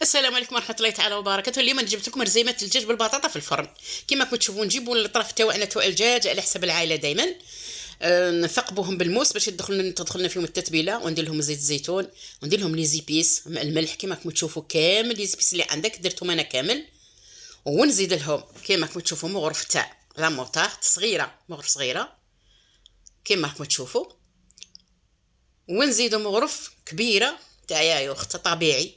السلام عليكم ورحمه الله تعالى وبركاته. اليوم انا جبت لكم رزيمه الدجاج بالبطاطا في الفرن. كما كتشوفوا نجيبوا الطرف تاعنا تاع الدجاج على حسب العائله دائما. نثقبوهم بالموس باش تدخلنا فيهم التتبيله، وندير لهم زيت الزيتون، وندير لهم لي زيبيس الملح. كما تشوفوا كامل لي زيبيس اللي عندك درتهم انا كامل. ونزيد لهم كما تشوفوا مغرف تاع لا موطارد صغيره، مغرف صغيره كما تشوفوا. ونزيدوا مغرف كبيره تاع ياغورت طبيعي،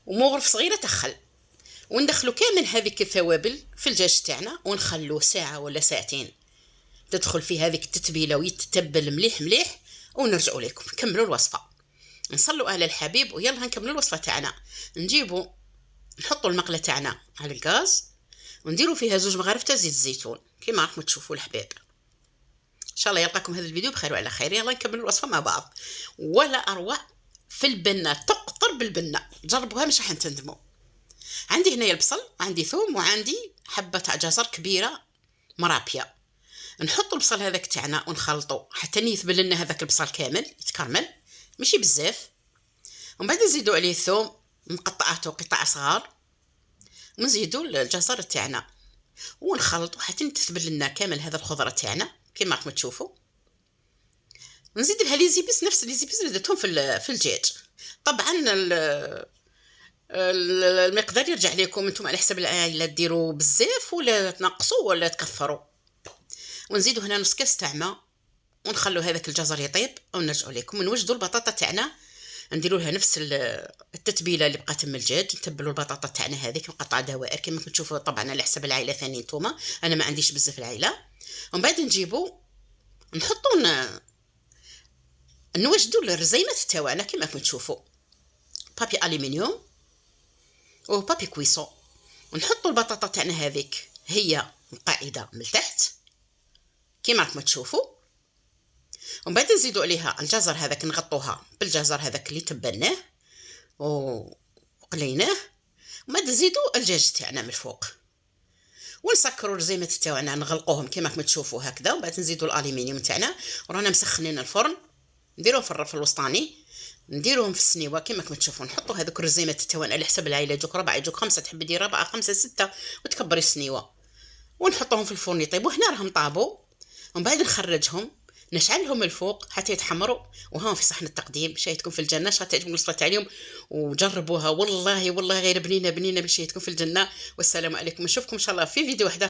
ومغرف صغيره تاع خل. وندخلوا كامل هذيك التوابل في الدجاج تاعنا، ونخلوه ساعه ولا ساعتين تدخل في هذيك التتبيله ويتتبل مليح مليح. ونرجعوا لكم نكملوا الوصفه. نصلوا على الحبيب ويلا نكملوا الوصفه تاعنا. نجيبوا نحطوا المقله تاعنا على الغاز، ونديروا فيها 2 مغارف تاع زيت الزيتون كما راكم تشوفوا الحباب. ان شاء الله يلقاكم هذا الفيديو بخير وعلى خير. يلا نكملوا الوصفه مع بعض. ولا اروع في البنه، تقطر بالبنه، جربوها مش راح تندموا. عندي هنايا البصل، عندي ثوم، وعندي حبه تاع جزر كبيره مرابيه. نحط البصل هذاك تاعنا ونخلطه حتى يذبل لنا هذاك البصل كامل يتكرمل، ماشي بزاف. ومن بعد نزيدوا عليه الثوم مقطعاته قطع صغار، ونزيدوا الجزر تاعنا ونخلطوا حتى تذبل لنا كامل هذا الخضره تاعنا كما راكم تشوفوا. نزيد لها لي زيبيس، نفس لي زيبيس اللي درتهم في الدجاج. طبعا المقدار يرجع لكم انتم على حسب العائله، ديروا بزاف ولا تنقصوا ولا تكثروا. ونزيدوا هنا نص كاس تاع ماء، ونخلوا هذاك الجزر يطيب ونرجعوا لكم. ونوجدوا البطاطا تاعنا، نديروا لها نفس التتبيله اللي بقات من الدجاج. نتبلوا البطاطا تاعنا هذيك مقطعه دوائر كما تشوفوا، طبعا على حسب العائله ثاني نتوما، انا ما عنديش بزاف العائله. ومن بعد نجيبوا نحطوا نوجدوا الرزيمات تاعنا كما تشوفوا، بابي الومنيوم وبابي كويسون. ونحطوا البطاطا تاعنا هذيك هي القاعده من تحت كما راكم تشوفوا. ومن بعد نزيدوا عليها الجزر هذاك، نغطوها بالجزر هذاك اللي تبلناه وقليناه. ومن بعد نزيدوا الدجاج تاعنا من الفوق، ونسكروا الرزيمات تاعنا نغلقوهم كما راكم تشوفوا هكذا. ومن بعد نزيدوا الالومنيوم تاعنا، ورانا مسخنين الفرن. نديروه في الرف الوسطاني، نديروهم في السنيوه كما راكم تشوفوا. نحطوا هذوك الرزيمات تاعنا على حسب العائله، يجوك 4 يجوك 5، تحب دير 4 5 6 وتكبري السنيوه. ونحطوهم في الفرن يطيبوا. هنا راهم طابوا. ومن بعد نخرجهم نشعلهم الفوق حتى يتحمروا، وها في صحن التقديم. شايتكم في الجنه. شغل تعجبكم الوصفه تاع اليوم وجربوها، والله والله غير بنينه بنينه، بشيتكم في الجنه. والسلام عليكم، نشوفكم ان شاء الله في فيديو واحد.